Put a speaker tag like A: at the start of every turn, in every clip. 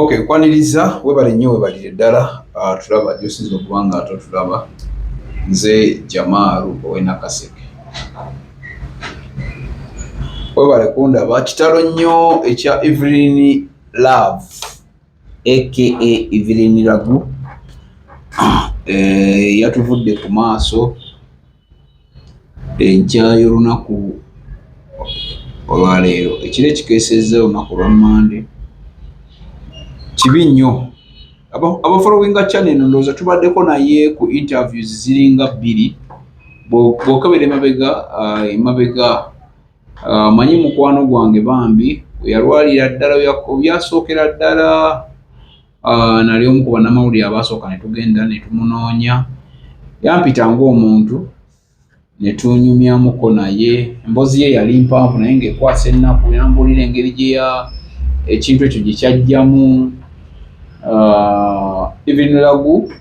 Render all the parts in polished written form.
A: Okay, kwaniriza webale nnyo webalire ddala tulaba gy'osinza okuba nga totulaba nze Jamaalu ow'Enakaseke. Webale kundaba kitalo nnyo ekya Evelyn Love aka Evelyn Lagu yatuvudde ku maaso enkya y'olunaku olwaleero. Ekiro ekikeesezza olunaku lwa Monday kibi nnyo. Abafollowinga channel eno ndowooza tubaddeko naye ku interviews ziringa 2 bw'okebera emabega manyi mukwano gwange bambi we yalwalira ddala byasookera ddala nali omu ku bannamawulire abaasooka ne tugenda ne tumunoonya yampita ng'omuntu ne tunyumyamuko naye emboozi ye yali mpanvu naye ng'ekwasa ennaku yambuulira engeri gye ekintu ekyo gye kyajjamu. Evelyn Lagu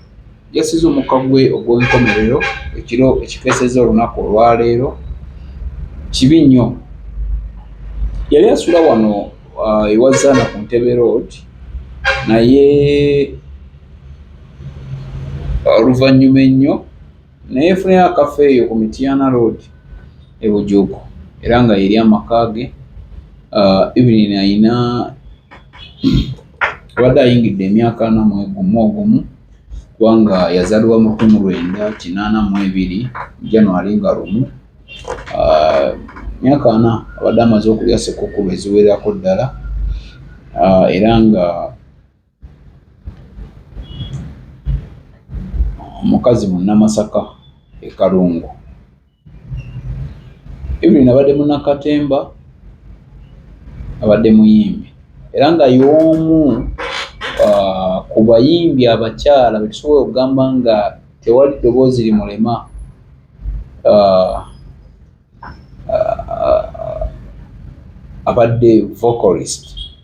A: yasize omukka gwe ogw'enkomerero ekiro ekikeesezza olunaku olwaleero kibi nnyo. Yali asula wano ewazaana ku Ntebe Road naye oluvannyuma ennyo naye yeefunayo akaffo eyo ku Mityana Road e Bujuuko era nga yeri amaka ge. Evelyn ayina abadde ayingidde emyaka 41 kubanga yazaalibwa mu 1982 January nga 1 myaka 4 abadde amaze okulya ssekukulu eziwererako ddala era nga omukazi munnamasaka e Kalungu. Evelyn abadde munnakatemba abadde muyimbi era nga y'omu ku bayimbi abakyala betusobola okugamba nga tewali ddoboozi limulema abadde vocalist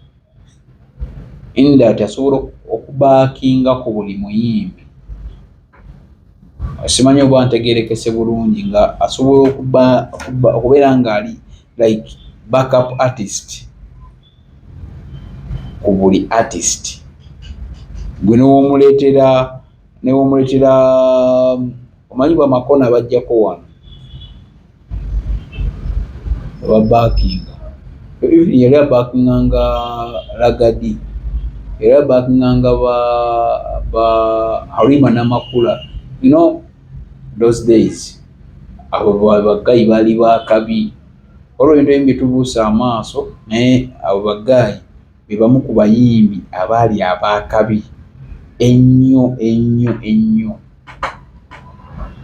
A: in that asobola okubaakinga ku buli muyimbi. Simanyi oba ntegeerekese bulungi nga asobola okubeera nga ali like backup artist ku buli artist gwe newomuleetera omanyi bamakona bajjako wano babaakinga. Even yali abaakinganga Lagadi era abaakinganga Halima Namakula. You know those days abo bagayi baali bakabi olwo ebintu ebimu byetubuusa amaaso naye abo bagayi be bamu ku bayimbi abaali abakabi ennyo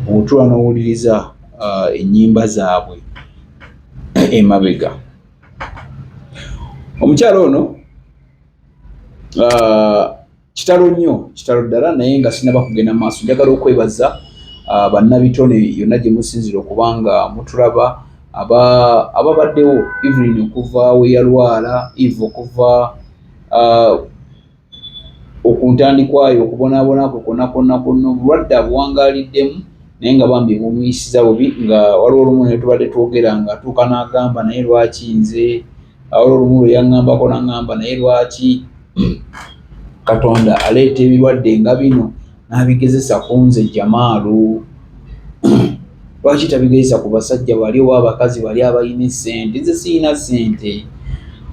A: bw'otuula n'owuliriza ennyimba zaabwe emabega. Omukyala ono kitalo nnyo, kitalo ddala naye nga sinaba kugenda maaso. Njagala okwebaza bannabitone yonna gye musinzira okuba nga mutulaba ababaddewo Evelyn okuva we yalwala, Eve okuva okuntandikwayo okubonaabona kwe konna obulwadde abuwangaaliddemu naye nga bambi bumuyisiza bubi nga waliwo olumu ne tubadde twogera nga atuuka n'agamba naye lwaki nze, waliwo olumu lwe yaŋŋambako n'aŋŋamba naye lwaki Katonda aleeta ebirwadde nga bino n'abigezesa ku nze Jamaalu. Lwaki tabigezesa ku basajja bali oba abakazi bali abalina essente? Nze siyina ssente.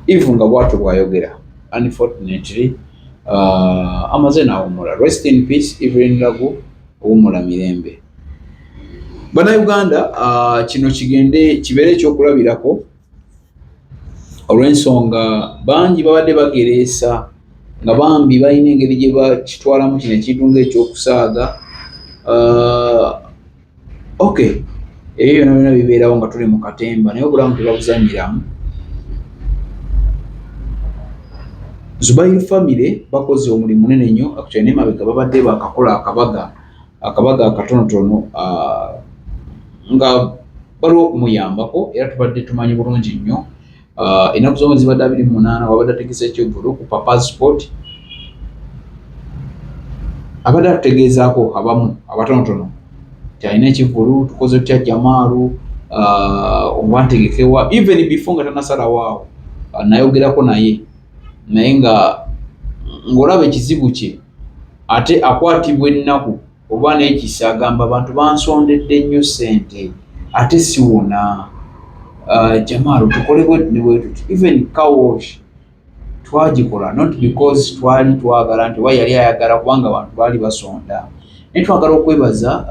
A: Eve nga bw'atyo bw'ayogera. Unfortunately amaze n'awummula. Rest in peace Evelyn Lagu, owummula mirembe. Bannayuganda kino kigende kibeere ekyokulabirako olw'ensonga bangi babadde bagereesa nga bambi balina engeri gye bakitwalamu kino ekintu ng'ekyokusaaga. Okay, ebyo byonna bibeerawo nga tuli mu katemba naye obulamu tebabuzanyiramu. Zubair family bakoze omulimu munene nnyo actually n'emabega babadde bakakola akabaga akatonotono nga baliwo okumuyambako era tubadde tumanyi bulungi nnyo. Ennaku zomwe zibadde 28 wabadde ategese ekyevulu ku Papa's Sport abadde atutegeezaako abamu abatonotono alina ekivulu tukoze tutya Jamaalu oba ntegekewa even before nga tanasalawo awo nayogerako naye nga ng'olaba ekizibu kye ate akwatibwa ennaku oba n'ekisa agamba abantu bansondedde nnyo ssente ate siwona. Jamaalo tukole bwetuti even car wash twagikola not because twali twagala nti oba yali ayagala kubanga abantu baali basonda, naye twagala okwebaza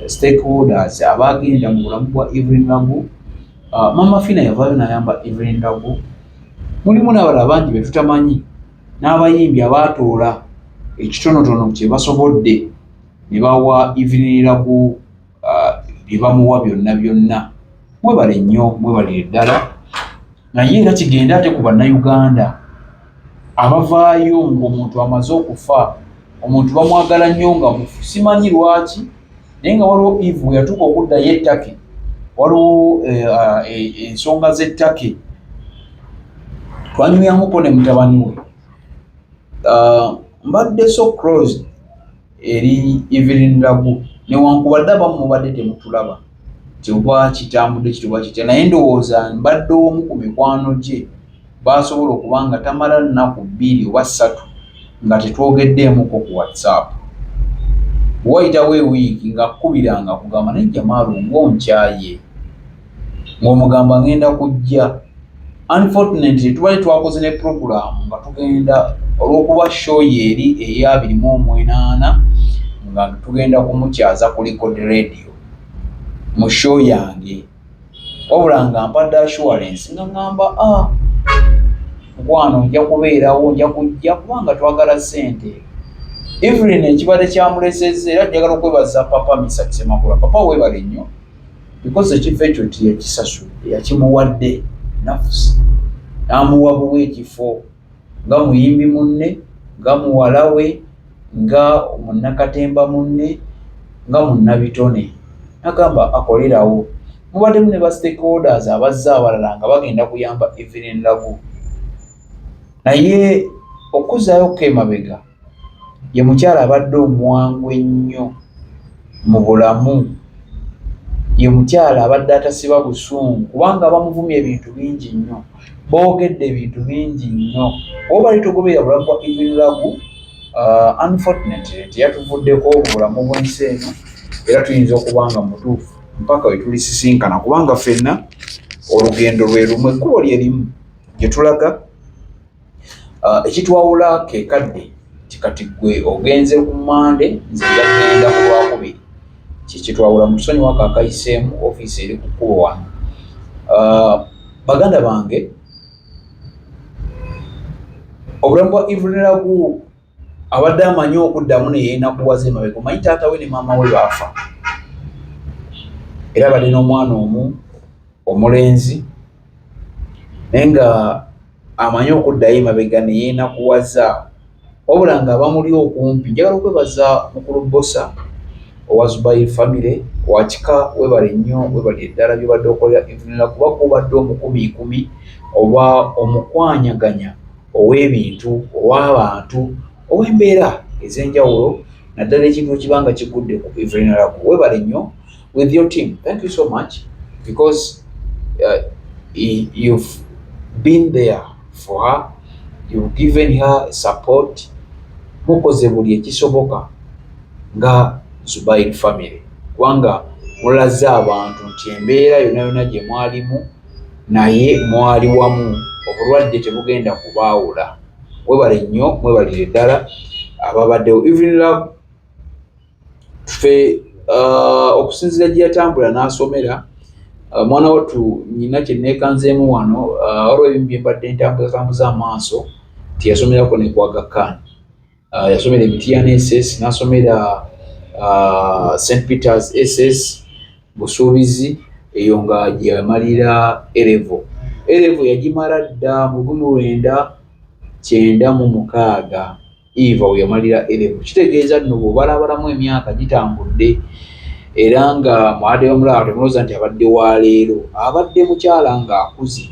A: stakeholders abaagenda mu bulamu bwa Evelyn Lagu. Maama Fina yavaayo n'ayamba Evelyn Lagu. Mulimu n'abalala bangi be tutamanyi n'abayimbi abaatoola ekitonotono kye basobodde ne bawa Evelyn Lagu bye bamuwa byonna byonna. Mwebale nnyo, mwebalire ddala. Naye era kigenda ate ku bannayuganda abavaayo ng'omuntu amaze okufa, omuntu bamwagala nnyo nga mufu, simanyi lwaki, naye nga waliwo Eve we yatuuka okuddayo ettake, waliwo ensonga z'ettake, twanyuyamuko ne mutabani we. Mbadde so close eri Evelyn Lagu newankubadde abamu mubadde temutulaba nti oba kitambudde kituba kitya, naye ndowooza mbadde omu ku mikwano gye baasobola okuba nga tamala nnaku 2 oba 3 nga tetwogeddeemuko ku WhatsApp. Wayitawo ewiiki ng'akkubiranga kugamba naye Jamaalo ng'onkyaye ng'omugamba ngenda kujja. Unfortunately tubali twakoze ne program nga tugenda olw'okuba show yeri eya 28 nga tugenda kumukyaza ku Record Radio mu show yange, wabula nga mpadde assurance nga ngamba mukwano nja kubeerawo, nja kujja kubanga twagala ssente. Evelyn ekibadde kyamulesezza era njagala okwebaza Papa Misa Kisemakula. Papa weebale nnyo because ekifo ekyo yakisasudde, yakimuwadde nafusi, n'amuwa buwe ekifo nga muyimbi munne, nga muwala we, nga munnakatemba munne, nga munnabitone. Agamba akolerawo. Mubaddemu ne ba stakeholders abazza abalala nga bagenda kuyamba Evelyn Lagu. Naye okuzzaayo emabega ye mukyala abadde omwangu ennyo mu bulamu, ye mukyala abadde atasiba busungu kubanga bamuvumya ebintu bingi nnyo, boogedde ebintu bingi nnyo. Oba bali tugoberera bulamu bwa Evelyn Lagu, unfortunately teyatuvuddeko mu bulamu bw'ensi eno era tuyinza okuba nga mutuufu mpaka we tulisisinkana kubanga ffenna olugendo lwe lumu, ekkubo lye limu gye tulaga. Ekitwawula ke kadde kikati gwe ogenze ku Mande, nze njagenda ku Lwakubiri, kitwawula mu tusonyi waka akayiseemu ofiisi eri ku kkubo wano. Baganda bange, obulamu bwa Evelyn Lagu abadde amanyi okuddamu ne yeenakuwaza emabega. Omanyi taata we ne maama we baafa era badde n'omwana omu omulenzi, naye nga amanyi okuddayo emabega ne yeenakuwaza, wabula nga bamuli okumpi. Njagala okwebaza mukulu Bosa owa Zubair family wakika, webale nnyo, webale eddala byobadde okolera Evelyn Lagu kuba kubadde omukumiikumi oba omukwanyaganya ow'ebintu, ow'abantu, ow'embeera ez'enjawulo, naddala ekintu kibanga kigudde ku Evelyn Lagu. Webale nnyo with your team. Thank you so much because you've been there for her, you've given her support, mukoze buli ekisoboka nga Zubair family kubanga mulaze abantu nti embeera yonna yonna gye mwalimu naye mwali wamu, obulwadde tebugenda kubaawula. Webale nnyo, mwebalire ddala ababaddewo. Evelyn Lagu ffe okusinziira gye yatambula n'asomera, mwana wattu nyina kye neekanzeemu wano, waliwo ebimu bye mbadde ntambuza amaaso nti yasomerako ne ku Aga Khan, yasomera Emitiana SS, n'asomera St Peters SS Busuubizi, eyo nga gye yamalira Erevo yagimala dda mu 1996 Eva we yamalira Erevo. Kitegeeza nno bw'obalabalamu emyaka gitambudde era nga mwaddeyo mulaba temulowooza nti abadde wa leero, abadde mukyala ng'akuze.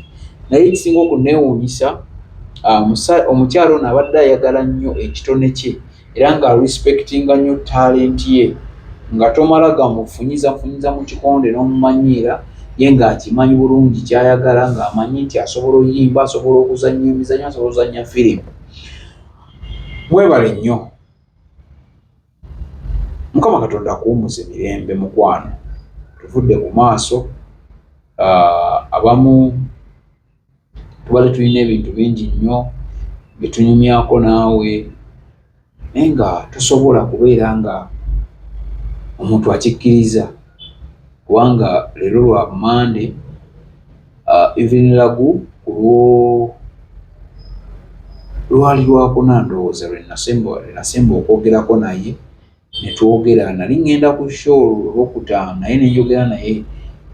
A: Naye ekisinga okuneewuunyisa, omukyala ono abadde ayagala nnyo ekitone kye era nga respectinga nnyo talenti ye, nga tomala gamufunyiza mu kikonde n'omumanyiira ye ng'akimanyi bulungi ky'ayagala, ng'amanyi nti asobola oyimba, asobola okuzannya emizannyo, asobola okuzannya firimu. Mwebale nnyo. Mukama Katonda akuwummuze emirembe mukwano. Tuvudde ku maaso. Abamu tubale tulina ebintu bingi nnyo bitunyumyako naawe, naye nga tosobola kubeera nga omuntu akikkiriza, kubanga leero lwa Monday, even Lagu lwali lwakuna ndowooza lwe nasemba okwogerako naye ne twogera. Nali ngenda ku show Olwokutaano naye ne njogera naye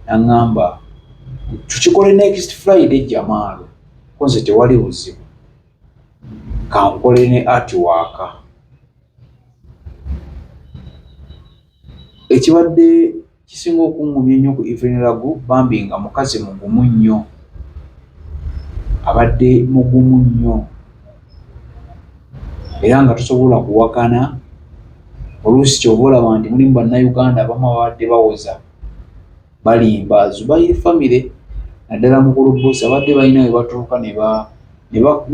A: n'aŋŋamba tukikole next Friday Jamaalo, konze tewali buzibu, kankole ne artwork. Ekibadde kisinga okuŋŋumya ennyo ku Evelyn Lagu, bambi nga mukazi mugumu nnyo, abadde mugumu nnyo era nga tosobola kuwakana. Oluusi kyova olaba nti mulimu bannayuganda abamu abadde bawoza balimba Zubairi famire, naddala mukulu Bosi abadde balina we batuuka ne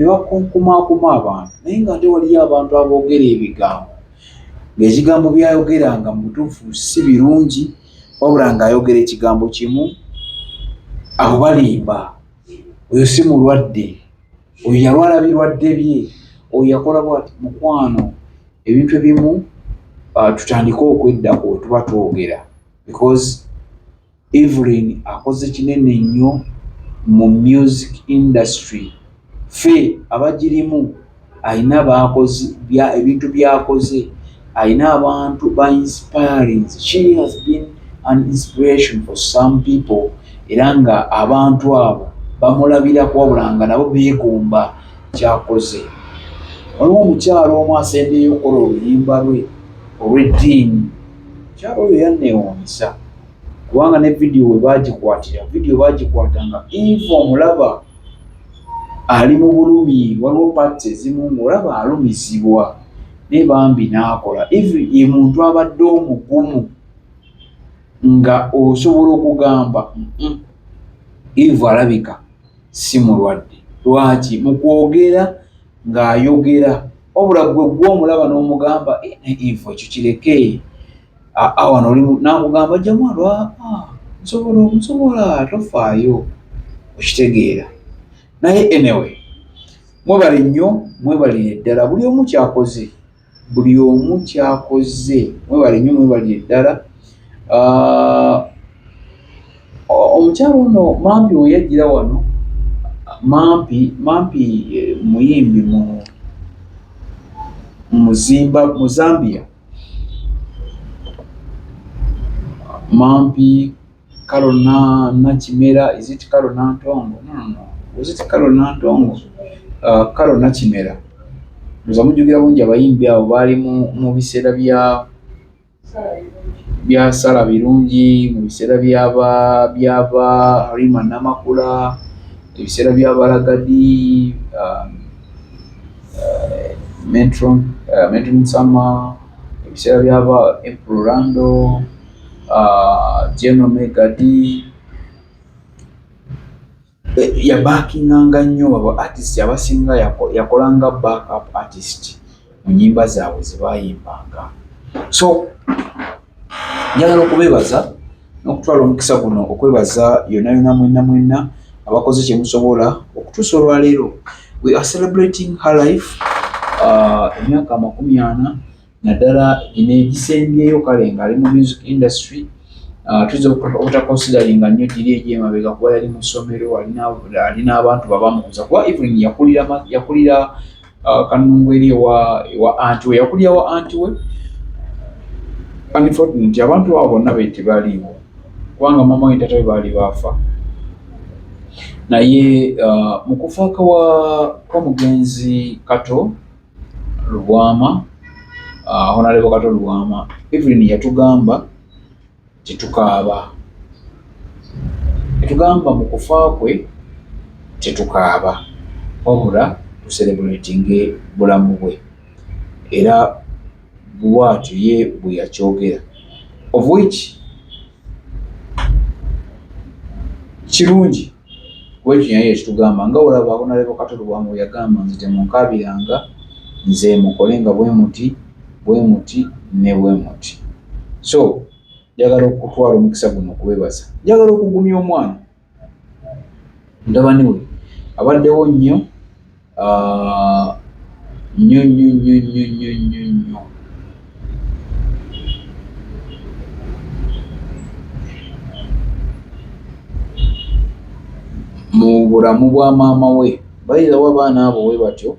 A: bakunkumaakuma abantu, naye nga ate waliyo abantu aboogera ebigambo ng'ekigambo byayogeranga mu butuufu si birungi, wabula ng'ayogera ekigambo kimu. Abo balimba, oyo si mulwadde, oyo yalwala birwadde bye, oyo yakola bw'ati. Mukwano, ebintu ebimu tutandike okweddako tuba twogera, because Evelyn akoze kinene nnyo mu music industry. Ffe abagirimu alina bakozi ebintu byakoze, alina abantu ba inspiring. She has been an inspiration for some people, era nga abantu abo bamulabirako wabula nga nabo beegomba kyakoze. Waliwo omukyalo omu asembyeyo okukola oluyimba lwe olw'eddiini. Omukyalo oyo yanneewuunyisa kubanga ne vidiyo we baagikwatanga Eve omulaba ali mu bulumi, waliwo parts ezimu ng'olaba alumizibwa naye bambi n'akola. Eve ye muntu abadde omugumu nga osobola okugamba Eve alabika si mulwadde. Lwaki? Mu kwogera ng'ayogera, wabula gwe gw'omulaba n'omugamba Eve ekyo kireke, wano oli n'akugamba Jamaalo nsobola tofaayo, okitegeera. Naye anyway, mwebale nnyo, mwebalire ddala buli omu kyakoze, mwebale nnyo, mwebalire ddala. Omukyalo ono Mampi we yajjira wano, Mampi muyimbi mu Zambia. Mampi Karona Nakimera, is it Karona Ntongo? No. Was it Karona Ntongo? Karona Kimera. Nza mujjugira bungi abayimbi abo baali mu biseera bya Sala Birungi, mu biseera byaba Halima Namakula, ebiseera by'Abalagadi, Metro Nsama, ebiseera byaba Empurando, General Megadi. Yabaakinganga nnyo abo artist abasinga yakolanga backup artist mu nnyimba zaabwe ze baayimbanga. So njagala okubeebaza n'okutwala omukisa guno okwebaza yonna mwenna abakoze kye musobola okutuusa olwaleero. We are celebrating her life, emyaka 40 naddala gino egisembyeyo kale ng'ali mu music industry. Tuzza obutakonsideringa nnyo diri egy'emabega kuba yali mu ssomero, alina abantu babamukuza kuba Evelyn yakulira Kanungu eri ewa anti we, yakulira wa anti we. Unfortunately abantu abo bonna be tebaliiwo kubanga maama we taata we baali baafa, naye mu kufa kwa mugenzi Kato Lubwama, Honorable Kato Lubwama, Evelyn yatugamba tetukaaba. Yatugamba mu kufa kwe tetukaaba, wabula tucelebratinge bulamu bwe, era bw'atyo ye bwe yakyogera, of which kirungi bwekyo naye yakitugamba nga olaba Honorable Kato Lubwama bwe yagamba nti temunkabiranga nze mukole nga bwe muti ne bwe muti. So njagala okutwala omukisa guno okubebaza, njagala okugumya omwana mutabani we abaddewo nnyo nnyo mu bulamu bwa maama we. Bayirawo abaana abo we batyo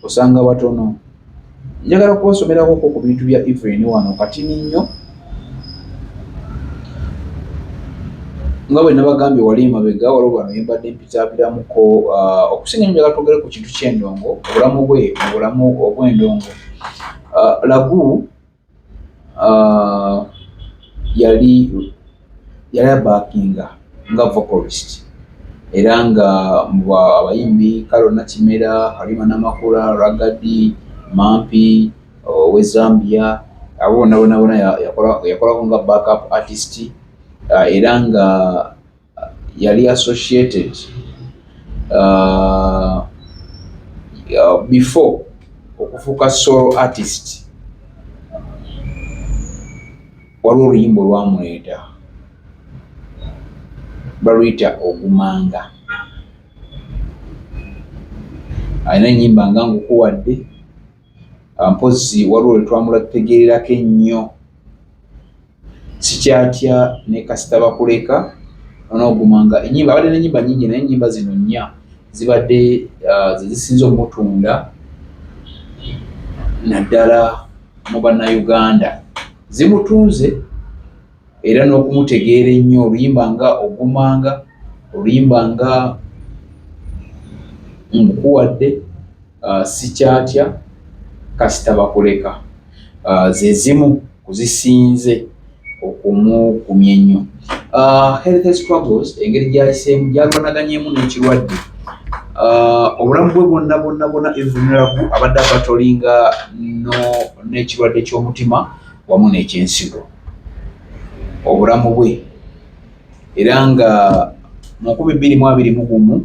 A: osanga batono. Njagala kubasomerako ku bintu bya Evelyn wano katini nnyo nga bwe nabagambye wali emabega waliwo bano yembadde mpitaabiramuko. Okusinga njagala twogere ku kintu ky'endongo, obulamu bwe mu bulamu obw'endongo. Lagu yali abaakinga nga vocalist era nga mu abayimbi Kalona Kimera, Halima Namakula, Ragadi, Mampi we Zambia, abo bona yakolako nga backup artist era nga yali associated before okufuuka solo artist. Waliwo oluyimba olwamuleeta baluyita Ogumanga. Alina ennyimba nga Ngukuwadde, mpozi waliwo lwe twamulategeererako ennyo, Sikyatya ne Kasita Bakuleka n'Ogumanga. Ennyimba abadde n'ennyimba nnyingi naye ennyimba zino nnya zibadde ze zisinze omutunda naddala mu bannayuganda. Zimutunze era n'okumutegeera ennyo. Oluyimba nga Ogumanga, oluyimba nga Ngukuwadde, Sikyatya, Kasita Bakuleka ze zimu kuzisinze okumukumya ennyo. Health struggles, engeri gy'ayiseemu gyalwanaganyemu n'ekirwadde. Obulamu bwe bwonna Evelyn Lagu abadde abatolinga n'ekirwadde ky'omutima wamu n'ekyensigo. Obulamu bwe era nga mu 2021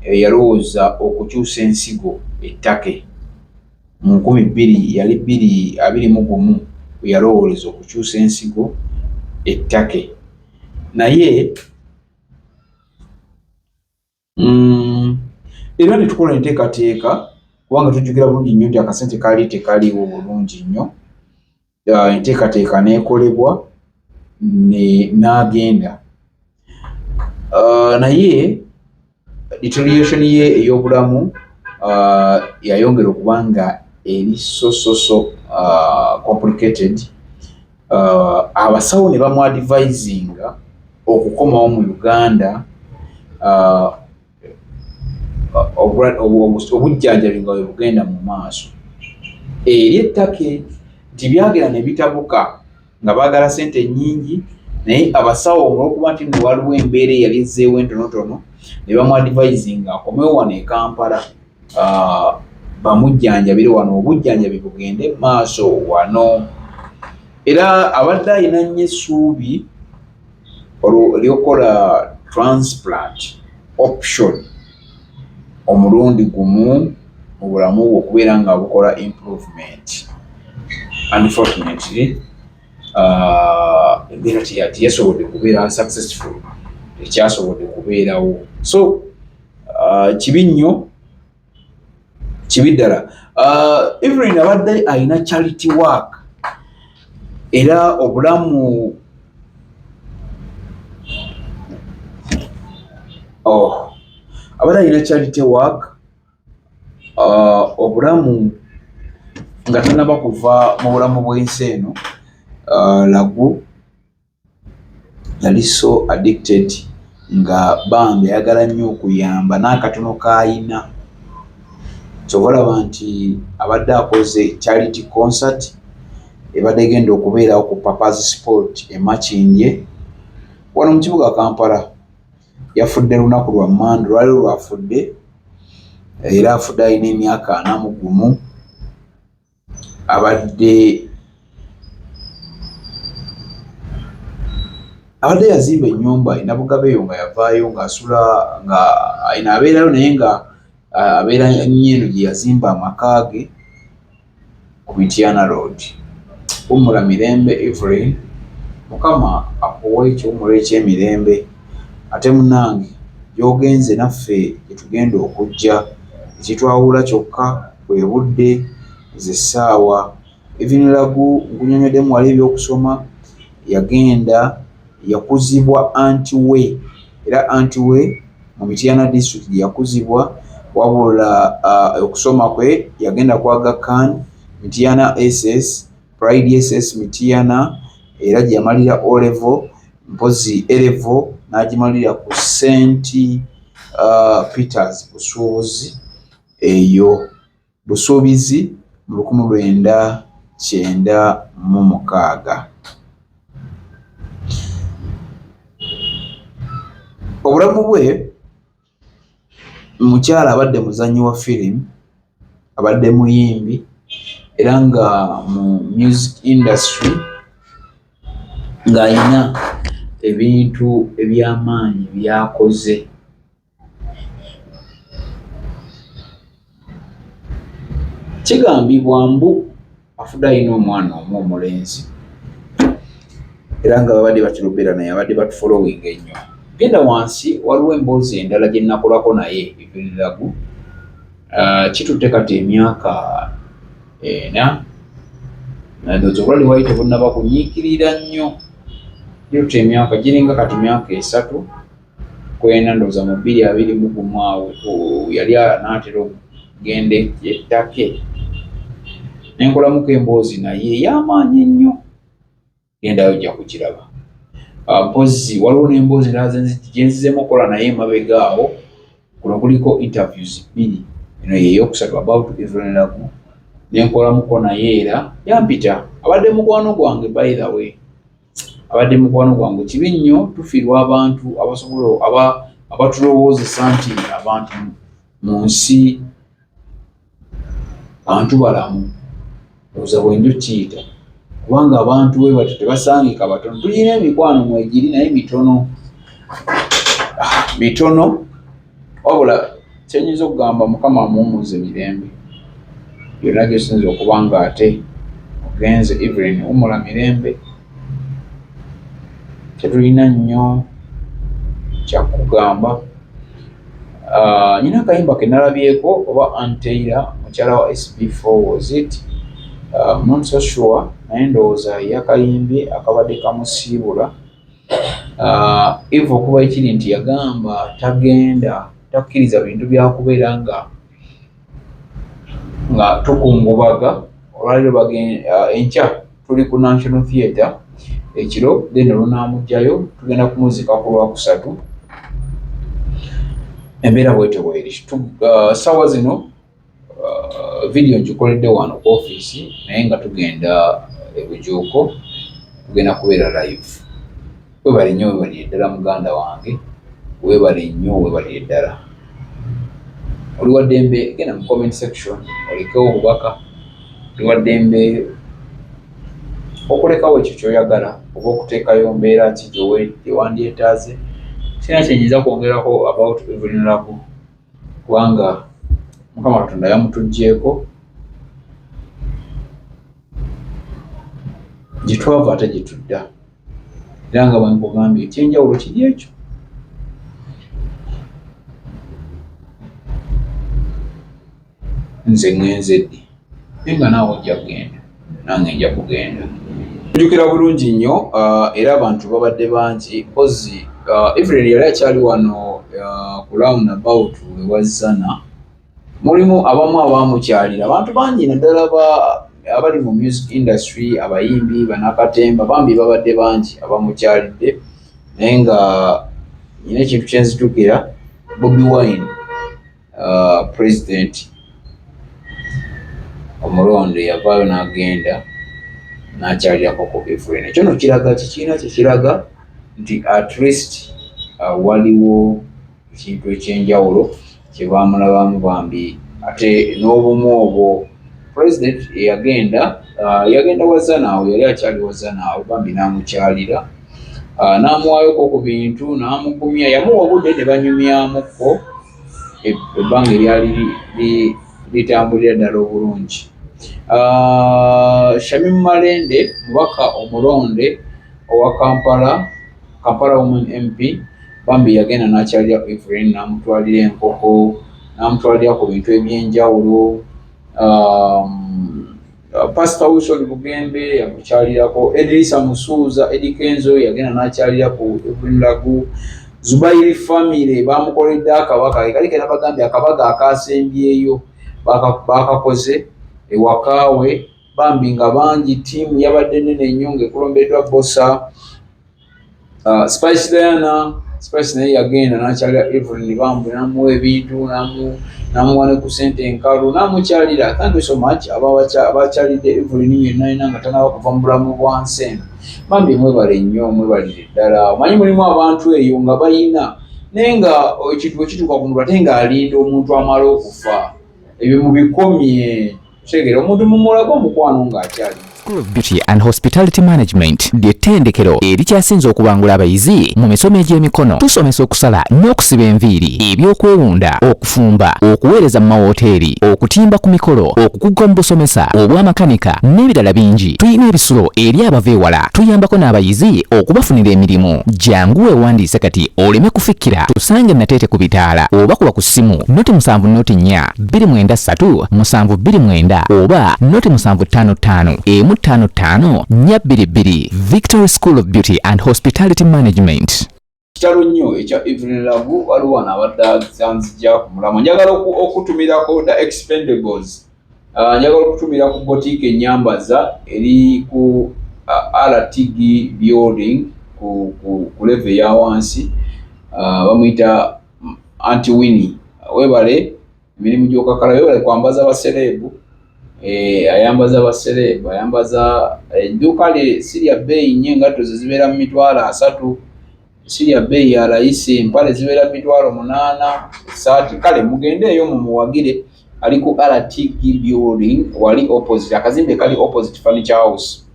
A: yalowooza okukyusa ensigo ettake. Mu 2021 yalowooza okukyusa ensigo ettake naye era ne tukola enteekateeka kubanga tujjukira bulungi nnyo nti akasente kaali tekaliiwo bulungi nnyo. Enteekateeka n'ekolebwa n'agenda naye deterioration ye ey'obulamu yayongera okuba nga eri so complicated. Abasawo ne bamuadvisinga okukomawo mu Uganda obujjanjabi nga bwe bugenda mu maaso. Eri ettake nti byagera ne bitabuka nga baagala ssente nnyingi naye abasawo olw'okuba nti waliwo embeera eyali ezzeewo entonotono ne bamuadvisinga akomewo wano e Kampala bamujjanjabire wano obujjanjabi bugende maaso wano. Era abadde alina nnyo essuubi olyokola transplant option omulundi gumu mu bulamu bwe okubeera nga bukola improvement. Unfortunately embeera teyasobodde kubeera successful, tekyasobodde kubeerawo. So kibi nnyo, kibi ddala. Evelyn abadde alina charity work era obulamu abadde alina charity work obulamu nga tanaba kuva mu bulamu bw'ensi eno. Lagu yali so addicted nga bambi ayagala nnyo okuyamba n'akatono k'ayina. Kyova olaba nti abadde akoze charity concert ebadde egenda okubeerawo ku Papa's Sport e Makindye wano mu kibuga Kampala. Yafudde lunaku lwa Mande, lwali lwafudde era afudde alina emyaka 41. Abadde yazimba ennyumba e Nabugabeeyo nga yavaayo ng'asula nga abeerayo naye nga abeera nnyo eno gye yazimba amaka ge ku Mityana Road. Wumula mirembe Evelyn, Mukama akuwe ekiwumula eky'emirembe. Ate munnange gy'ogenze naffe gye tugenda okujja, ekitwawula kyokka bwe budde z'essaawa. Even Lagu nkunyonyoddemu wali ebyokusoma, yagenda yakuzibwa anti we, era anti we mu Mityana district yakuzibwa, wabula okusoma kwe yagenda kwaga Khan Mityana SS Pride SS Mityana, era gye yamalira O level, mpozi A level n'agimalira ku St. Peters Busuubuzi, eyo Busuubizi mu 1996. Obulamu bwe, mukyala abadde muzannyi wa firimu, abadde muyimbi, era nga mu music industry ng'alina ebintu eby'amaanyi byakoze. Kigambibwa mbu afudde alina omwana omu omulenzi, era nga babadde bakirobera naye abadde batufollowinga ennyo. Genda wansi waliwo emboozi endala gye nnakolako naye Even Lagu. Kitutte kati emyaka 4, ndowooza obulwadde bwali tebunnaba kunyiikirira nnyo. Kitutte emyaka giringa kati myaka 3 kwena, ndowooza mu 2021 awo yali anaatera okugenda ettake. Nenkolamuko emboozi naye ey'amaanyi ennyo, gendayo ojja kukiraba. Mpozi waliwo n'emboozi endala gye nzizeemu okukola naye emabega awo, kuno kuliko interviews 2, eno y'ey'okusatu about Even Lagu. Nenkolamuko naye era yampita, abadde mukwano gwange by the way, abadde mukwano gwange. Kibi nnyo tufiirwa abantu abasobola abatulowoozesa nti abantu mu nsi bantu balamu. Ndowooza bwenjo kiyita, kubanga abantu we bati tebasangika batono. Tulina emikwano mwegiri naye mitono, wabula kyenyinza okugamba Mukama amuwummuze mirembe. Byonna gy'osinza okuba nga ate ogenze Evelyn wumula mirembe. Tetulina nnyo kyakugamba. Nina akayimba ke nalabyeko oba Anteira mukyala wa SB4 was it? I'm not so sure, naye ndowooza yakayimbye akabadde kamusiibula. Eva okuba ekiri nti yagamba takkiriza bintu byakubeera nga tukungubaga. Olwaliro enkya tuli ku National Theatre, ekiro then olunamugjayo tugenda kumuzika ku Lwakusatu. Embeera bwetyo bweri. Ssaawa zino video ngikoledde wano ku ofiisi, naye nga tugenda ebujuuko, tugenda kubeera live. Webale nnyo, webalire ddala muganda wange, webale nnyo, webalire ddala. Oli wa ddembe, genda mu comment section olekawo obubaka. Oli wa ddembe okulekawo ekyo ky'oyagala oba okuteekayo mbeera ki gyewandyetaaze. Sina kyenyinza kwongerako about Even Lagu, kubanga Mukama Katonda yamutuggyeko, gye twava ate gye tudda. Era nga bwe nkugambye ekyenjawulo kiri ekyo. Nze ŋŋenze ddi, naye nga naawe ojja kugenda, nange nja kugenda. Njukira bulungi nnyo, era abantu babadde bangi. Mpozi Evelyn yali akyali wano ku roundabout Wazana. Mulimu abamu abaamukyalira, abantu bangi naddala abali mu music industry, abayimbi, bannakatemba, bambi babadde bangi abamukyalidde. Naye nga nyina ekintu kye nzitukira, Bobi Wine president omulonde yavaayo n'agenda n'akyalirako ku Evelyn. Ekyo no kiraga kikiina kyekiraga nti at least waliwo ekintu ekyenjawulo kye baamulabamu bambi. Ate n'obumu obwo president yagenda Wazana, awo yali akyali Wazana awo, bambi n'amukyalira, n'amuwaayoko ku bintu, n'amugumya, yamuwa obudde ne banyumyamuko, ebbanga eryali litambulira ddala obulungi. Shamim Malende mubaka omulonde owa Kampala Women MP bambi yagenda n'akyalira Evelyn n'amutwalira enkoko n'amutwalira ku bintu ebyenjawulo. Pastor Wilson Bugembe yamukyalirako, Edrisa Musuuza, Eddie Kenzo yagenda n'akyalira ku Evelyn Lagu. Zubairi family bamukoledde akabaka kali kena bagambye akabaga akasembyeyo bakakoze ewakaawe bambi nga bangi tiimu yabadde nene nnyo ng'ekulombeddwa Bossa. Spice Diana naye yagenda n'akyalira Evelyn bambi n'amuwa ebintu n'amuwa ne ku ssente enkalu n'amukyalira. Thank you so much abakyalidde Evelyn yenna nga tanaba kuva mu bulamu bwansi eno. Bambi mwebale nnyo, mwebalire ddala. Omanyi mulimu abantu eyo nga bayina naye nga ekintu bwe kituuka ku muntu ate ng'alinda omuntu amala okufa. Ebyo mubikomye. Kitegeera omuntu mumulako omukwano ng'akyali.
B: School of Beauty and Hospitality Management ly'ettendekero erikyasinze okubangula abayizi mu misomo egy'emikono. Tusomesa okusala n'okusiba enviiri, ebyokwewunda, okufumba, okuweereza mu mawoteeri, okutimba ku mikolo, okukugga mu busomesa obw'amakanika n'ebirala bingi. Tuyina ebisulo eri abava ewala. Tuyambako n'abayizi okubafunira emirimu. Jangu weewandiise kati oleme kufikkira. Tusange Nateete ku bitaala oba kuba ku ssimu noti 7 293 729 oba noti 755 55 422. Victory School of Beauty and Hospitality Management.
A: Kitalo nnyo ekya Evelyn Lagu waliwo n'abadde zanzija ku mulamwa. Njagala okutumirako The Expendables. Njagala okutumira ku boutique enyambaza eri ku RTG building ku level ya wansi. Bamuyita Auntie Winnie. Webale emirimu gy'okakala, webale kwambaza abaserebu. Ayambaza abaserebu, ayambaza edduuka lye sirya bbeeyi nnyo, engatto ze zibeera mu $300, sirya bbeeyi ya layisi, empale zibeera $800, essaati. Kale mugendeeyo mumuwagire, ali ku RTG building wali opposite, akazimbe kali opposite Furniture House.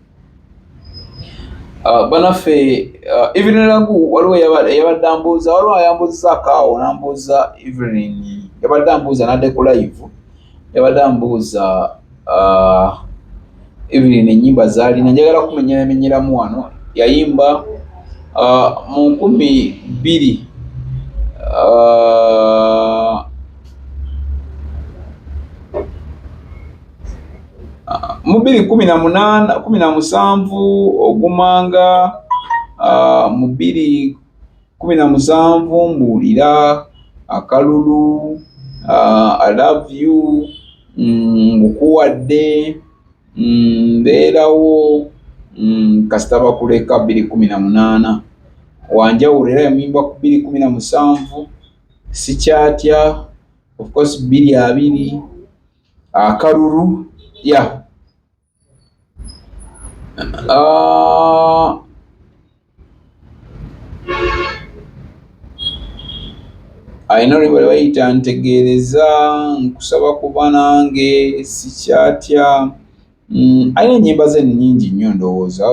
A: Banaffe Evelyn Lagu waliwo yabadde ambuuza, waliwo ayambuuza akaawo n'ambuuza Evelyn, yabadde ambuuza n'adde ku live, yabadde ambuuza Evelyn ennyimba z'alina. Njagala kumenyeramu wano. Yayimba mu 2000 mu 2017 ogumanga, mu 2017 mbuulira akalulu, I love you, ngukuwadde, mbeerawo, kasita bakuleka 2018. Wanjawulo era yamuyimba ku 2017, sikyatya, of course 2020, akalulu, yeah. Ayina olwe bali bayita ntegeereza, nkusaba kuba nange, sikyatya. Ayina ennyimba ze nnyingi nnyo ndowooza.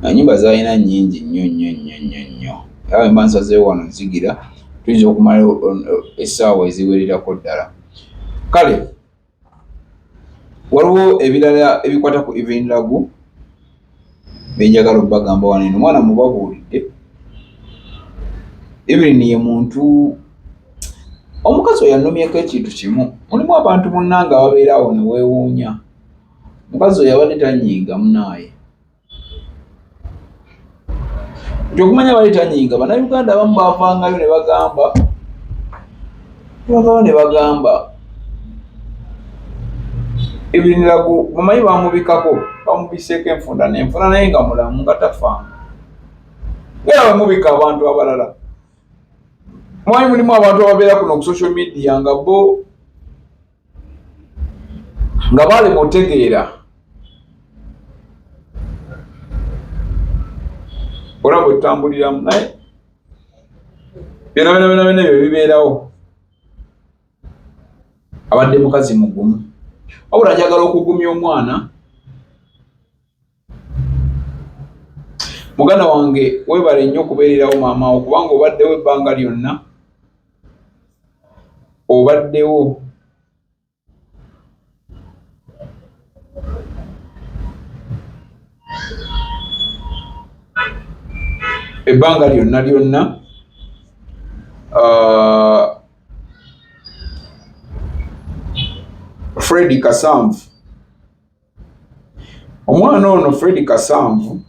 A: Ennyimba z'alina nnyingi nnyo. Era mba nsazeewo wano nzigira, tuyinza okumala essaawa eziwererako ddala. Kale, waliwo ebirala ebikwata ku Evelyn Lagu benjagala okubagamba wano eno. Mwana mubabuulidde, Evelyn ye muntu, omukazi oyo yannomyeko ekintu kimu. Mulimu abantu munnanga ababeerawo ne weewuunya. Omukazi oyo abadde tanyiiga munaaye. Nti okumanya bali tanyiiga, bannayuganda abamu baavangayo ne bagamba Evelyn Lagu mumanyi bamubikako, bamubiseeko enfunda n'enfuna naye nga mulamu nga tafaanga. Era bamubika abantu abalala. Mumanyi mulimu abantu ababeera kuno ku social media nga bo nga balema otegeera. Ora bwe tutambuliramu naye byonna ebyo bibeerawo. Abadde mukazi mugumu. Wabula njagala okugumya omwana. Muganda wange weebale nnyo okubeererawo maama wo, kubanga obaddewo ebbanga lyonna obaddewo ebbanga lyonna Fred Kasanvu, omwana ono Fred Kasanvu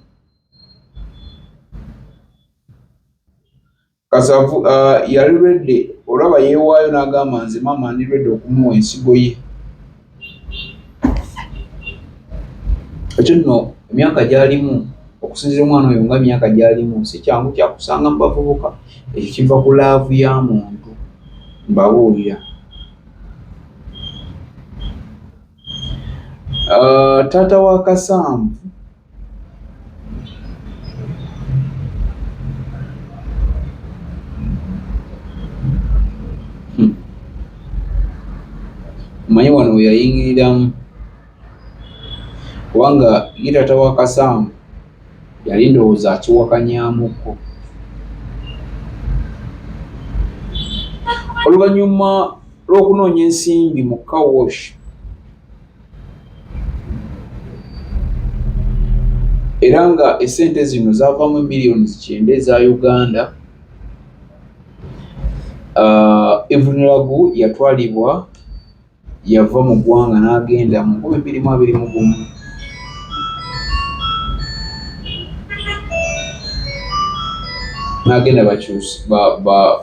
A: yali lwedde olaba yeewaayo n'agamba nze maama ndi lwedde okumuwa ensigo ye. Ekyo nno emyaka gy'alimu okusinziira omwana oyo nga emyaka gy'alimu si kyangu kyakusanga mu bavubuka. Ekyo kiva ku laavu ya muntu mbabuulira. Taata wa Kasanvu omanyi wano we yayingiriramu kubanga ye taata wa Kasanvu yali ndowooza akiwakanyamuko. Oluvannyuma lw'okunoonya ensimbi mu Kawosh era nga essente zino zaavaamu miliyoni 9 eza Uganda, Lagu yatwalibwa yava mu ggwanga n'agenda mu 2021 n'agenda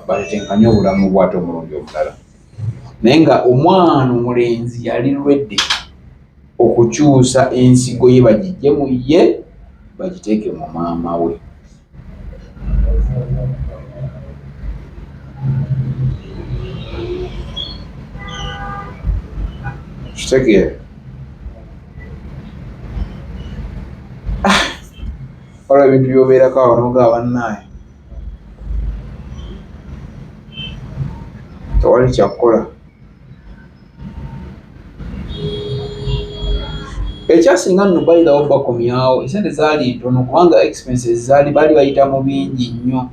A: batetenkanye obulamu bwate omulundi omulala. Naye nga omwana omulenzi yali lwedde okukyusa ensigo ye bagiggye mu ye bagiteeke mu maama we. Kitegeera? Waliwo ebintu by'obeerako awo n'ogamba bannaaye tewali kyakkola. Ekyasinga nno bayirawo bakomyawo, esente zaali ntono kubanga expenses baali bayita mu bingi nnyo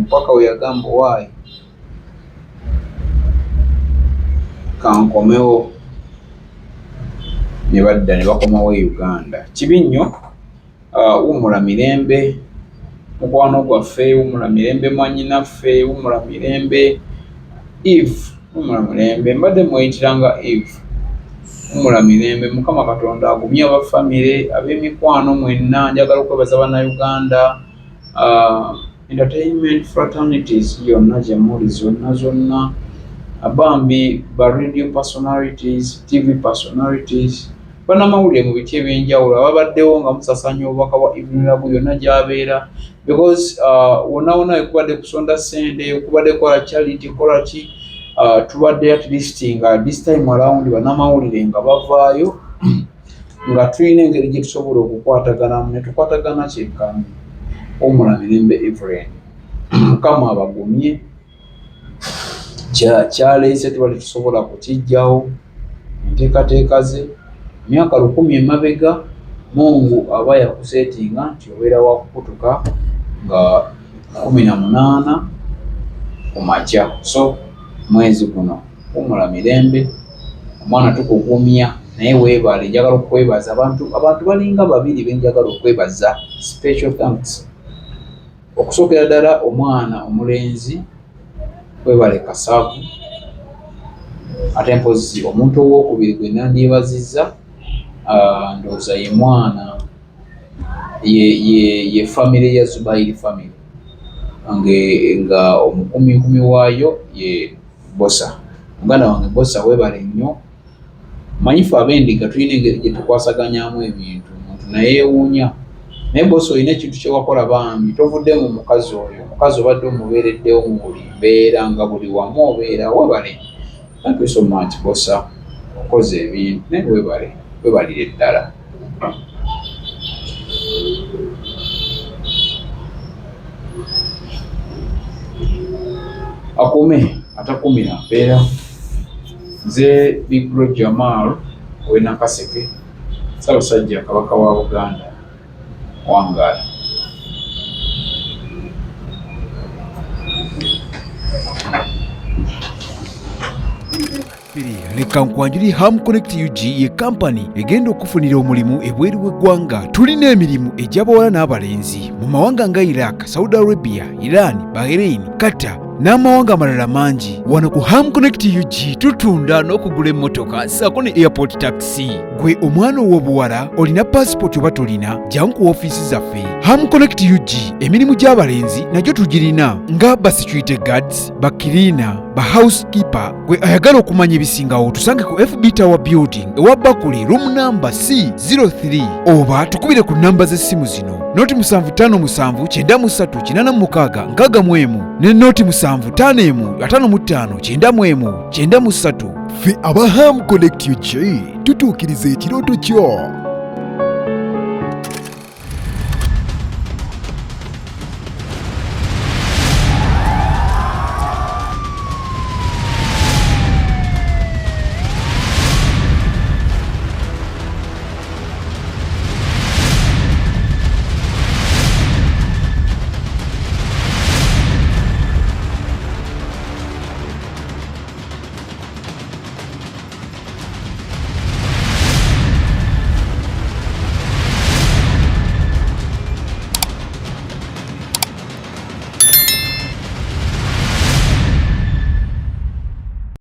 A: mpaka we yagamba waayi kankomewo, ne badda ne bakomawo e Uganda. Kibi nnyo. Wummula mirembe mukwano gwaffe, wummula mirembe mwannyinaffe, wummula mirembe Eve, wummula mirembe mbadde mweyitiranga Eve, wummula mirembe. Mukama Katonda agumye abafamire ab'emikwano mwenna. Njagala okwebaza bannayuganda, entertainment fraternities yonna gye muli zonna, abambi ba radio personalities, TV personalities, bannamawulire mu biti ebyenjawulo ababaddewo nga musasanya obubaka bwa Lagu yonna gy'abeera, because wonna ekubadde kusonda ssente, okubadde kola charity, kola ki, tubadde at least nga this time around bannamawulire nga bavaayo nga tulina engeri gye tusobola okukwataganamu ne tukwatagana kyekkamu. Wummula mirembe Evelyn, Mukama abagumye. Kyaleese tubadde tusobola kukiggyawo enteekateeka ze. Myaka 10 emabega Mungu aba yakuseetinga nti obeera wakukutuka nga 18 ku makya. So mwezi guno wummula mirembe, omwana tukugumya naye weebale. Njagala okwebaza abantu balinga 2 benjagala okwebaza special thanks. Okusookera ddala omwana omulenzi weebale Kasanvu, ate mpozi omuntu owokubiri gwe nandyebazizza ndowooza ye mwana ye famire ya Zubairi family nga omukumikumi waayo ye Bosa. Muganda wange Bosa weebale nnyo. Manyifu ab'endiga tulina engeri gye tukwasaganyamu ebintu, omuntu nayeewuunya naye Bosa olina ekintu kye wakola bambi, tovudde mu mukazi oyo. Omukazi obadde omubeereddewo mu buli mbeera nga buli wamu obeera. Weebale. Thank you so much Bosa, okoze ebintu naye weebalire ddala. Akume atakumira mpeera. Nze Big Bro Jamal ow'Enakaseke, Ssaabasajja Kabaka wa Buganda wangaala.
C: Firi leka nkwanjuli Ham Connect UG ye kampani egenda okufunira omulimu ebweru w'eggwanga. Tulina emirimu egy'abawala n'abalenzi mu mawanga nga Iraq, Saudi Arabia, Iran, Bahrain, Qatar n'amawanga amalala mangi. Wano ku Ham Connect UG tutunda n'okugula emmotoka ssaako ne airport taxi. Gwe omwana ow'obuwala olina passport oba tolina, jangu ku ofiisi zaffe. Ham Connect UG emirimu gy'abalenzi nagyo tugirina nga ba security guards, ba cleaner, ba housekeeper. Gwe ayagala okumanya ebisingawo tusange ku FB Tower Building ewa Bakuli room number C03 oba tukubire ku namba z'essimu zino noti 755936 ne noti 7551559193. Ffe aba Ham Connect UG tutuukiriza ekirooto kyo.